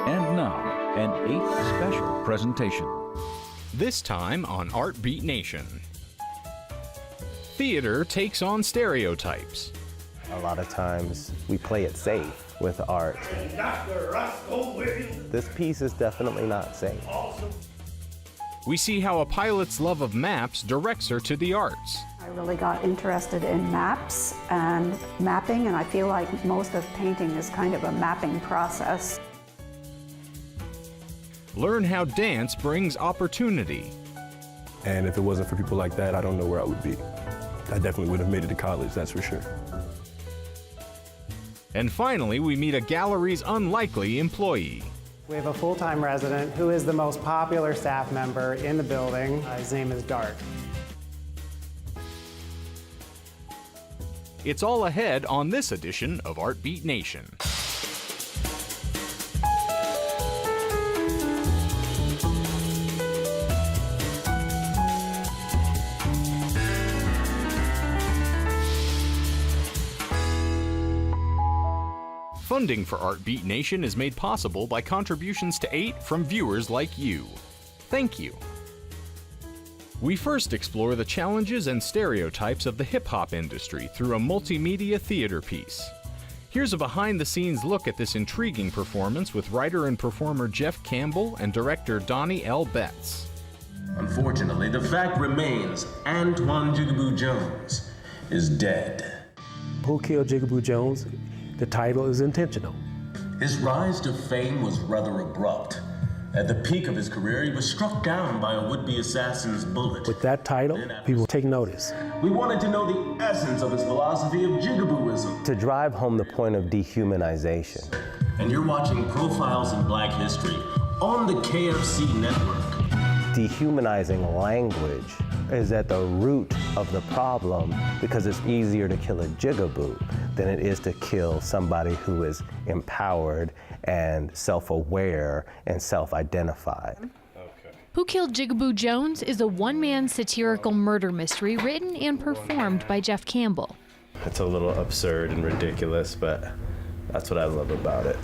And now, an 8th special presentation. This time on Art Beat Nation. Theater takes on stereotypes. A lot of times we play it safe with art. This piece is definitely not safe. We see how a pilot's love of maps directs her to the arts. I really got interested in maps and mapping, and I feel like most of painting is kind of a mapping process. Learn how dance brings opportunity. And if it wasn't for people like that, I don't know where I would be. I definitely would have made it to college, that's for sure. And finally, we meet a gallery's unlikely employee. We have a full-time resident who is the most popular staff member in the building. His name is Dart. It's all ahead on this edition of Art Beat Nation. Funding for Art Beat Nation is made possible by contributions to 8 from viewers like you. Thank you. We first explore the challenges and stereotypes of the hip-hop industry through a multimedia theater piece. Here's a behind-the-scenes look at this intriguing performance with writer and performer Jeff Campbell and director Donnie L. Betts. Unfortunately, the fact remains Antoine Jigaboo Jones is dead. Who Killed Jigaboo Jones? The title is intentional. His rise to fame was rather abrupt. At the peak of his career, he was struck down by a would-be assassin's bullet. With that title, people take notice. We wanted to know the essence of his philosophy of Jigabooism. To drive home the point of dehumanization. And you're watching Profiles in Black History on the KFC network. Dehumanizing language is at the root of the problem because it's easier to kill a jigaboo than it is to kill somebody who is empowered and self-aware and self-identified. Who Killed Jigaboo Jones is a one-man satirical murder mystery written and performed by Jeff Campbell. It's a little absurd and ridiculous, but that's what I love about it.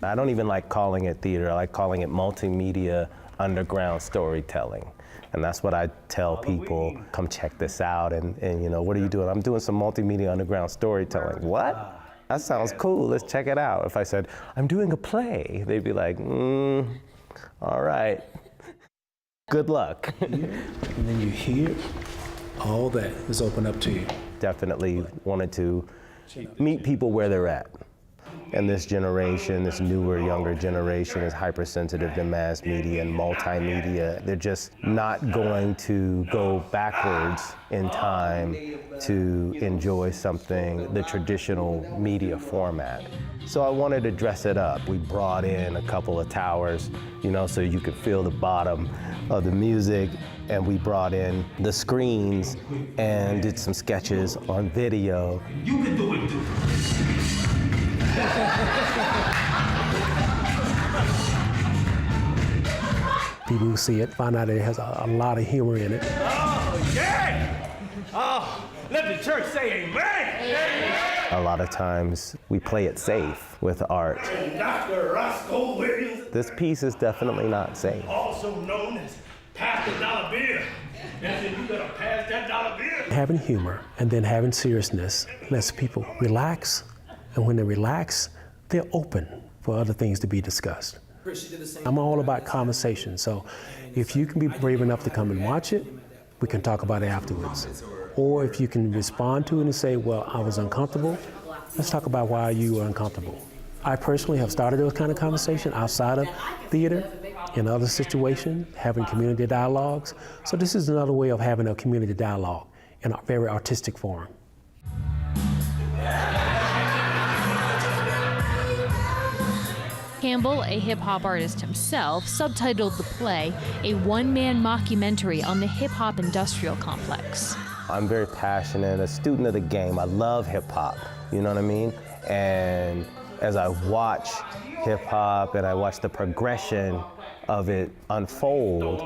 I don't even like calling it theater. I like calling it multimedia underground storytelling. And that's what I tell people, come check this out, and you know, what are you doing? I'm doing some multimedia underground storytelling. What? That sounds cool, let's check it out. If I said, I'm doing a play, they'd be like, all right, good luck. And then you hear all that is open up to you. Definitely wanted to meet people where they're at. And this generation, this newer, younger generation is hypersensitive to mass media and multimedia. They're just not going to go backwards in time to enjoy something, the traditional media format. So I wanted to dress it up. We brought in a couple of towers, you know, so you could feel the bottom of the music. And we brought in the screens and did some sketches on video. You can do it, too. People who see it find out it has a lot of humor in it. Oh, yeah! Oh, let the church say amen! A lot of times we play it safe with art. Dr. Roscoe Williams. This piece is definitely not safe. Also known as Pass the Dollar Bill. And then you gotta pass that dollar bill. Having humor and then having seriousness lets people relax. And when they relax, they're open for other things to be discussed. I'm all about conversation, so if you can be brave enough to come and watch it, we can talk about it afterwards. Or if you can respond to it and say, well, I was uncomfortable, let's talk about why you were uncomfortable. I personally have started those kind of conversations outside of theater, in other situations, having community dialogues. So this is another way of having a community dialogue in a very artistic form. Campbell, a hip-hop artist himself, subtitled the play a one-man mockumentary on the hip-hop industrial complex. I'm very passionate, a student of the game. I love hip-hop, you know what I mean? And as I watch hip-hop and I watch the progression of it unfold,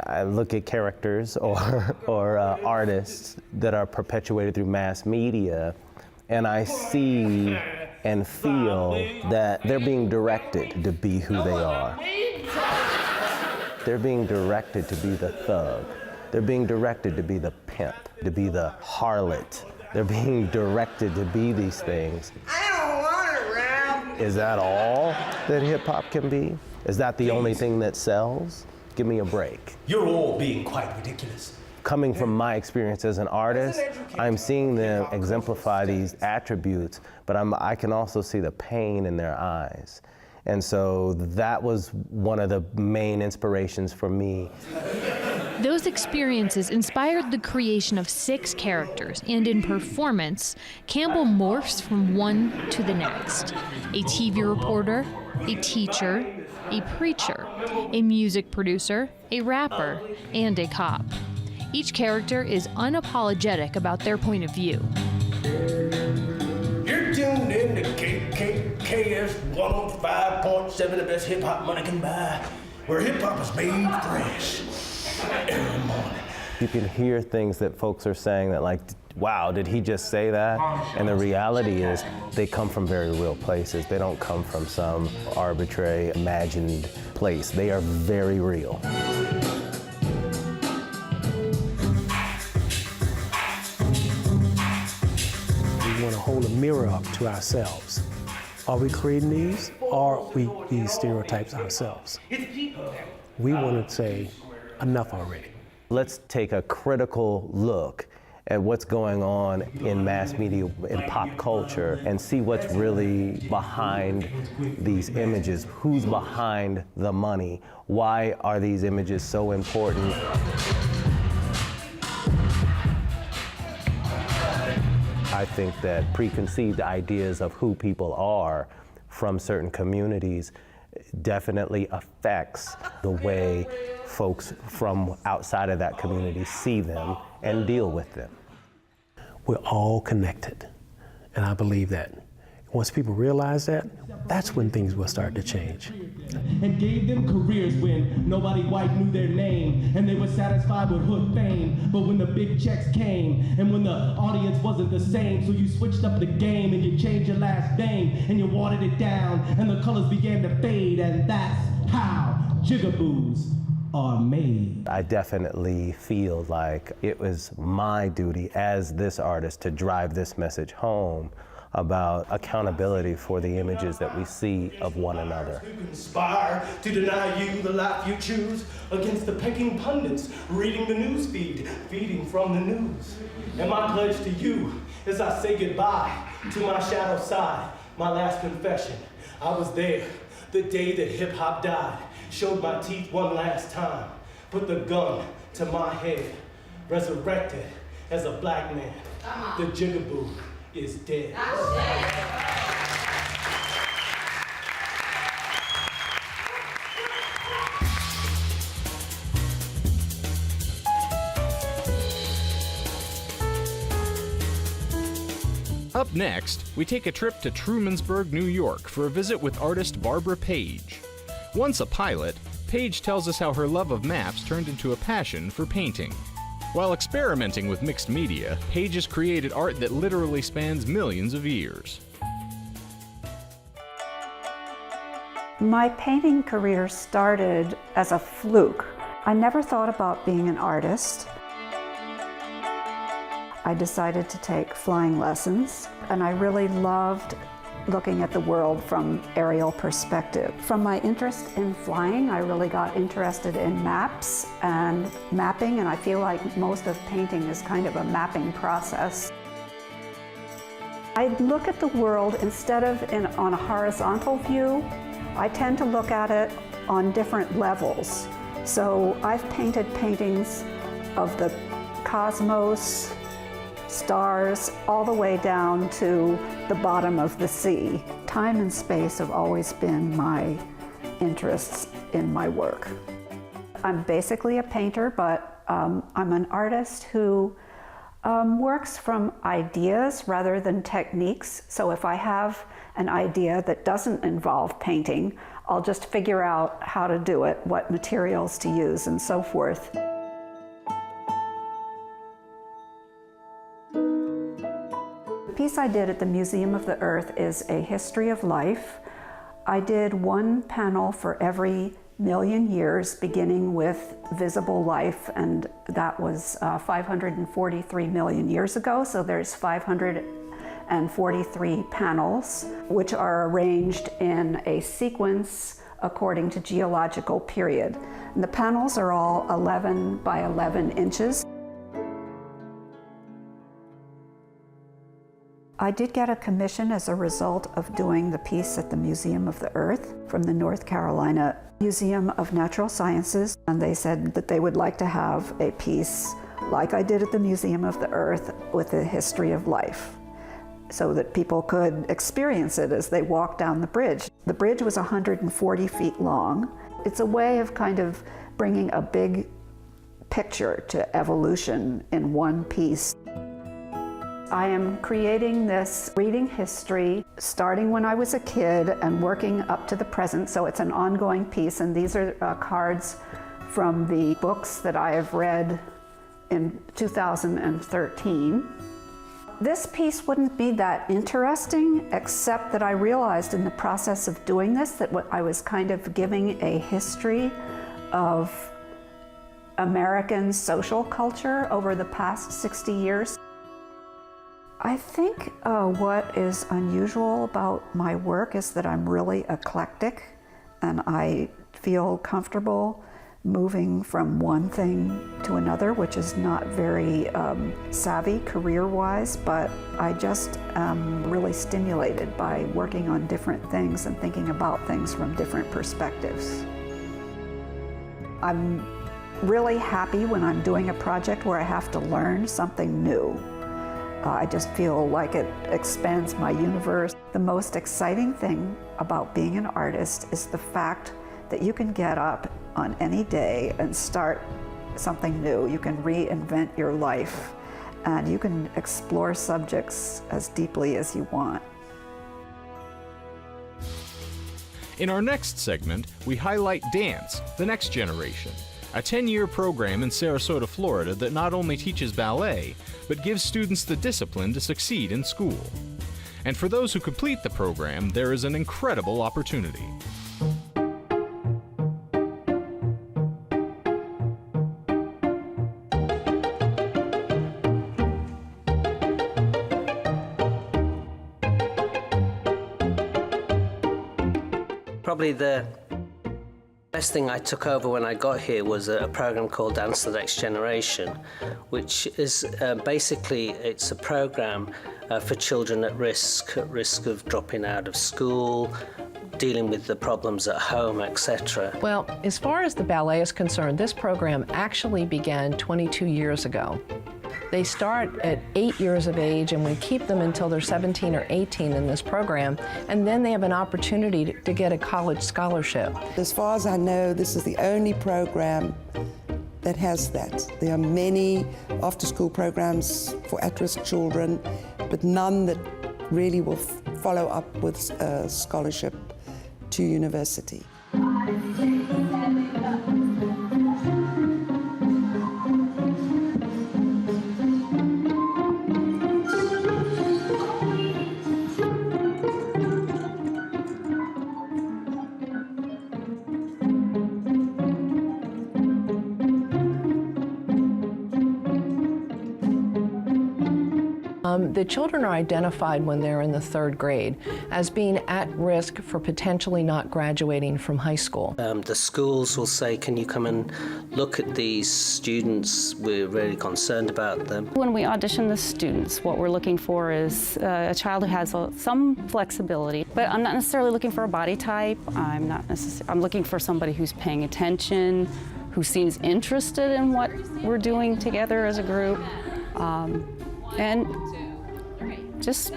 I look at characters or artists that are perpetuated through mass media, and I see and feel that they're being directed to be who they are. They're being directed to be the thug. They're being directed to be the pimp, to be the harlot. They're being directed to be these things. I don't want it, Ralph. Is that all that hip hop can be? Is that the only thing that sells? Give me a break. You're all being quite ridiculous. Coming from my experience as an artist, I'm seeing them exemplify these attributes, but I can also see the pain in their eyes. And so that was one of the main inspirations for me. Those experiences inspired the creation of 6 characters, and in performance, Campbell morphs from one to the next. A TV reporter, a teacher, a preacher, a music producer, a rapper, and a cop. Each character is unapologetic about their point of view. You're tuned in to KKKS 105.7, the best hip-hop money can buy, where hip-hop is made fresh every morning. You can hear things that folks are saying that like, wow, did he just say that? And the reality is they come from very real places. They don't come from some arbitrary, imagined place. They are very real. We want to hold a mirror up to ourselves. Are we creating these, or are we these stereotypes ourselves? We want to say, enough already. Let's take a critical look at what's going on in mass media, in pop culture, and see what's really behind these images. Who's behind the money? Why are these images so important? I think that preconceived ideas of who people are from certain communities definitely affects the way folks from outside of that community see them and deal with them. We're all connected, and I believe that. Once people realize that, that's when things will start to change. And gave them careers when nobody white knew their name, and they were satisfied with hood fame. But when the big checks came, and when the audience wasn't the same, so you switched up the game and you changed your last name, and you watered it down, and the colors began to fade, and that's how jigaboos are made. I definitely feel like it was my duty as this artist to drive this message home about accountability for the images that we see of one another. To conspire to deny you the life you choose against the pecking pundits reading the news feed, feeding from the news. And my pledge to you as I say goodbye to my shadow side, my last confession. I was there the day that hip hop died, showed my teeth one last time, put the gun to my head, resurrected as a black man. The jigaboo is dead. Up next, we take a trip to Trumansburg, New York for a visit with artist Barbara Page. Once a pilot, Page tells us how her love of maps turned into a passion for painting. While experimenting with mixed media, Page has created art that literally spans millions of years. My painting career started as a fluke. I never thought about being an artist. I decided to take flying lessons, and I really loved looking at the world from aerial perspective. From my interest in flying, I really got interested in maps and mapping, and I feel like most of painting is kind of a mapping process. I look at the world instead of on a horizontal view. I tend to look at it on different levels. So I've painted paintings of the cosmos, stars, all the way down to the bottom of the sea. Time and space have always been my interests in my work. I'm basically a painter, but I'm an artist who works from ideas rather than techniques. So if I have an idea that doesn't involve painting, I'll just figure out how to do it, what materials to use, and so forth. piece I did at the Museum of the Earth is a history of life. I did one panel for every million years, beginning with visible life, and that was 543 million years ago, so there's 543 panels, which are arranged in a sequence according to geological period. And the panels are all 11 by 11 inches. I did get a commission as a result of doing the piece at the Museum of the Earth from the North Carolina Museum of Natural Sciences, and they said that they would like to have a piece like I did at the Museum of the Earth with a history of life, so that people could experience it as they walked down the bridge. The bridge was 140 feet long. It's a way of kind of bringing a big picture to evolution in one piece. I am creating this reading history starting when I was a kid and working up to the present, so it's an ongoing piece, and these are cards from the books that I have read in 2013. This piece wouldn't be that interesting, except that I realized in the process of doing this that I was kind of giving a history of American social culture over the past 60 years. I think what is unusual about my work is that I'm really eclectic, and I feel comfortable moving from one thing to another, which is not very savvy career-wise, but I just am really stimulated by working on different things and thinking about things from different perspectives. I'm really happy when I'm doing a project where I have to learn something new. I just feel like it expands my universe. The most exciting thing about being an artist is the fact that you can get up on any day and start something new. You can reinvent your life, and you can explore subjects as deeply as you want. In our next segment, we highlight Dance, the Next Generation, a 10-year program in Sarasota, Florida that not only teaches ballet, but gives students the discipline to succeed in school. And for those who complete the program, there is an incredible opportunity. Probably the best thing I took over when I got here was a program called Dance the Next Generation, which is basically, it's a program for children at risk of dropping out of school, dealing with the problems at home, etc. Well, as far as the ballet is concerned, this program actually began 22 years ago. They start at 8 years of age, and we keep them until they're 17 or 18 in this program, and then they have an opportunity to get a college scholarship. As far as I know, this is the only program that has that. There are many after-school programs for at-risk children, but none that really will follow up with a scholarship to university. The children are identified when they're in the 3rd grade as being at risk for potentially not graduating from high school. The schools will say, can you come and look at these students? We're really concerned about them. When we audition the students, what we're looking for is a child who has some flexibility, but I'm not necessarily looking for a body type. I'm looking for somebody who's paying attention, who seems interested in what we're doing together as a group, and just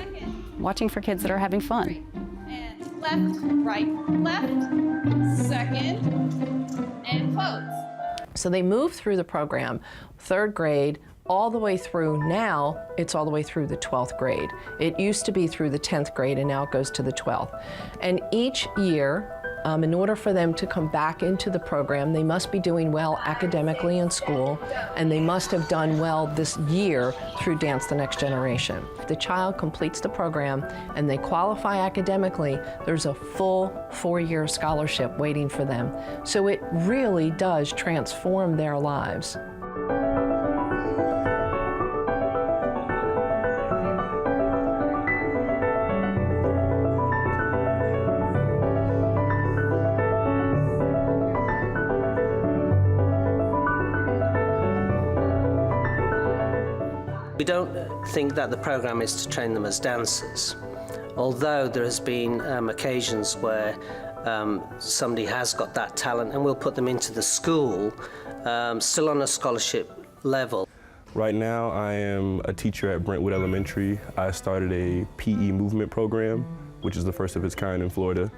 watching for kids that are having fun. And left, right, left, second, and close. So they move through the program, 3rd grade, all the way through. Now it's all the way through the 12th grade. It used to be through the 10th grade, and now it goes to the 12th. And each year, In order for them to come back into the program, they must be doing well academically in school, and they must have done well this year through Dance the Next Generation. If the child completes the program and they qualify academically, there's a full 4-year scholarship waiting for them. So it really does transform their lives. We don't think that the program is to train them as dancers, although there has been occasions where somebody has got that talent and we'll put them into the school, still on a scholarship level. Right now I am a teacher at Brentwood Elementary. I started a PE movement program, which is the first of its kind in Florida.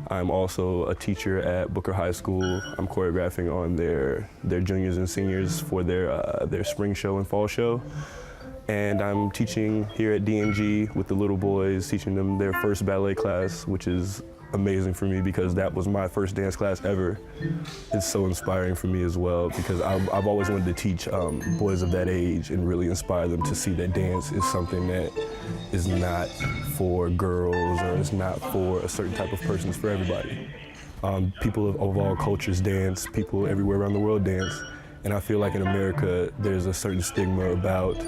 I'm also a teacher at Booker High School. I'm choreographing on their juniors and seniors for their spring show and fall show. And I'm teaching here at DNG with the little boys, teaching them their first ballet class, which is amazing for me because that was my first dance class ever. It's so inspiring for me as well because I've always wanted to teach boys of that age and really inspire them to see that dance is something that is not for girls or it's not for a certain type of person, it's for everybody. People of all cultures dance, people everywhere around the world dance. And I feel like in America, there's a certain stigma about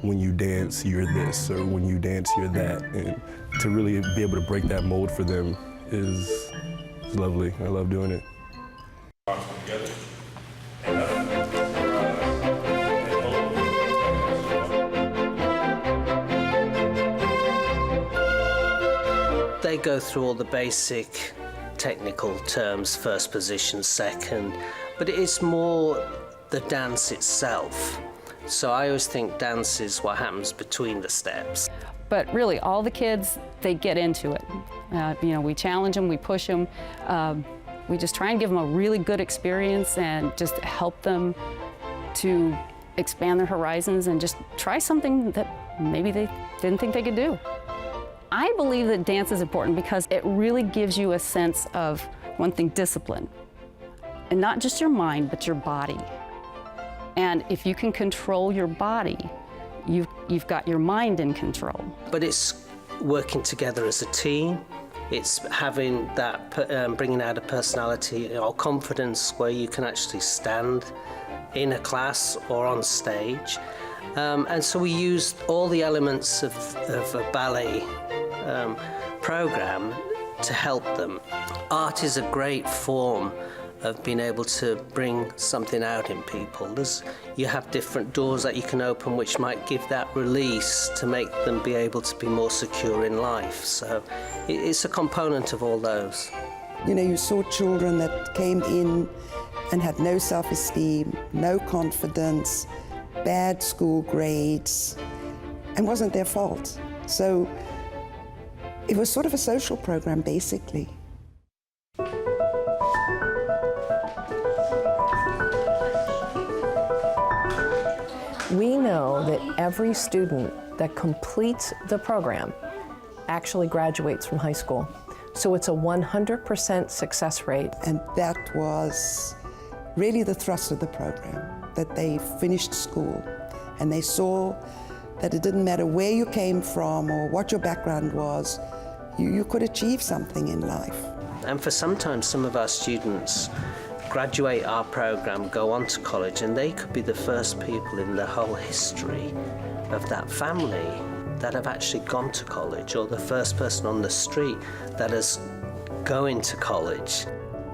when you dance, you're this, or when you dance, you're that. And to really be able to break that mold for them is lovely. I love doing it. They go through all the basic technical terms, first position, second, but it's more the dance itself. So I always think dance is what happens between the steps. But really, all the kids, they get into it. You know, we challenge them, we push them. We just try and give them a really good experience and just help them to expand their horizons and just try something that maybe they didn't think they could do. I believe that dance is important because it really gives you a sense of, one thing, discipline. And not just your mind, but your body. And if you can control your body, you've got your mind in control. But it's working together as a team. It's having that, bringing out a personality or confidence where you can actually stand in a class or on stage. And so we used all the elements of a ballet program to help them. Art is a great form of being able to bring something out in people. You have different doors that you can open which might give that release to make them be able to be more secure in life. So it's a component of all those. You know, you saw children that came in and had no self-esteem, no confidence, bad school grades, and wasn't their fault. So it was sort of a social program, basically. We know that every student that completes the program actually graduates from high school. So it's a 100% success rate. And that was really the thrust of the program, that they finished school and they saw that it didn't matter where you came from or what your background was, you could achieve something in life. And for sometimes some of our students graduate our program, go on to college, and they could be the first people in the whole history of that family that have actually gone to college, or the first person on the street that is going to college.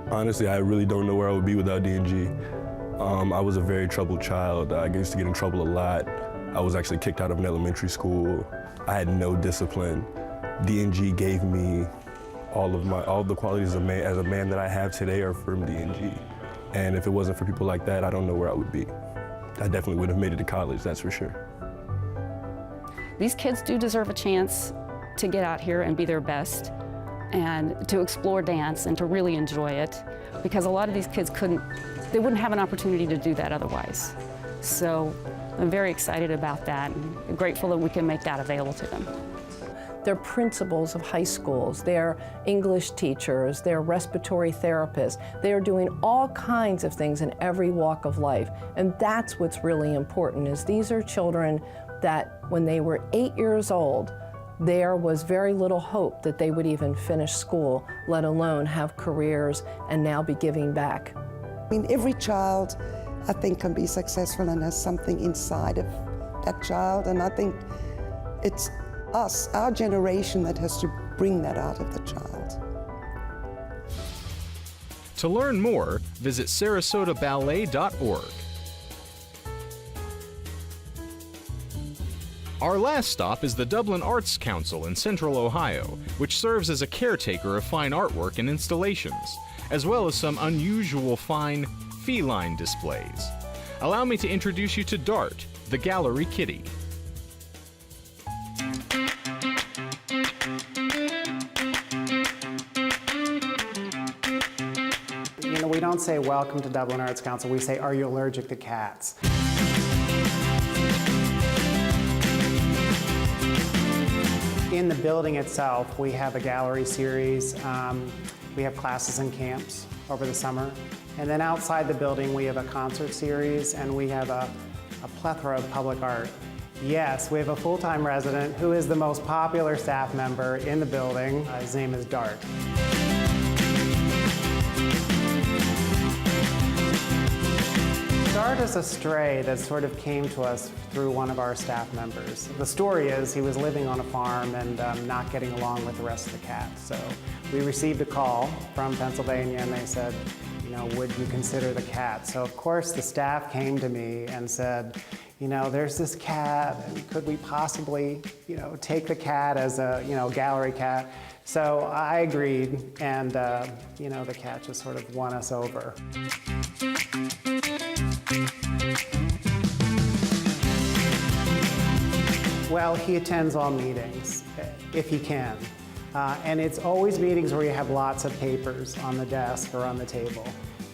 Honestly, I really don't know where I would be without DNG. I was a very troubled child. I used to get in trouble a lot. I was actually kicked out of an elementary school. I had no discipline. DNG gave me all the qualities as a man that I have today are from DNG. And if it wasn't for people like that, I don't know where I would be. I definitely would have made it to college, that's for sure. These kids do deserve a chance to get out here and be their best and to explore dance and to really enjoy it, because a lot of these kids they wouldn't have an opportunity to do that otherwise. So I'm very excited about that and grateful that we can make that available to them. They're principals of high schools, they're English teachers, they're respiratory therapists. They're doing all kinds of things in every walk of life. And that's what's really important, is these are children that when they were 8 years old, there was very little hope that they would even finish school, let alone have careers and now be giving back. I mean, every child, I think, can be successful and has something inside of that child, and I think it's us, our generation, that has to bring that out of the child. To learn more, visit sarasotaballet.org. Our last stop is the Dublin Arts Council in Central Ohio, which serves as a caretaker of fine artwork and installations, as well as some unusual fine feline displays. Allow me to introduce you to Dart, the gallery kitty. You know, we don't say welcome to Dublin Arts Council, we say, are you allergic to cats? In the building itself, we have a gallery series. We have classes and camps over the summer. And then outside the building, we have a concert series, and we have a plethora of public art. Yes, we have a full-time resident who is the most popular staff member in the building. His name is Dart. Dart is a stray that sort of came to us through one of our staff members. The story is he was living on a farm and not getting along with the rest of the cats. So we received a call from Pennsylvania, and they said, you know, would you consider the cat? So of course the staff came to me and said, you know, there's this cat, and could we possibly, you know, take the cat as a, you know, gallery cat? So I agreed, and you know, the cat just sort of won us over. Well, he attends all meetings, if he can. And it's always meetings where you have lots of papers on the desk or on the table.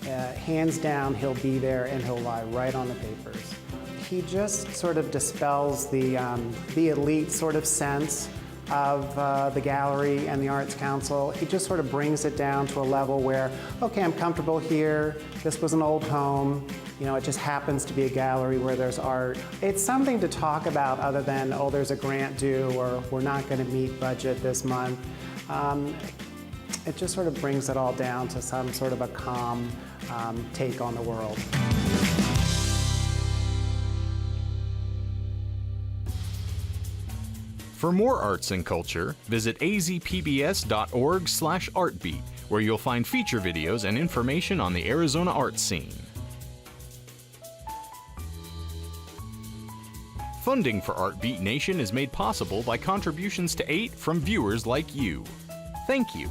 Hands down, he'll be there and he'll lie right on the papers. He just sort of dispels the elite sort of sense of the gallery and the Arts Council. He just sort of brings it down to a level where, okay, I'm comfortable here. This was an old home. You know, it just happens to be a gallery where there's art. It's something to talk about other than, oh, there's a grant due, or we're not going to meet budget this month. It just sort of brings it all down to some sort of a calm take on the world. For more arts and culture, visit azpbs.org/artbeat, where you'll find feature videos and information on the Arizona art scene. Funding for Artbeat Nation is made possible by contributions to 8 from viewers like you. Thank you.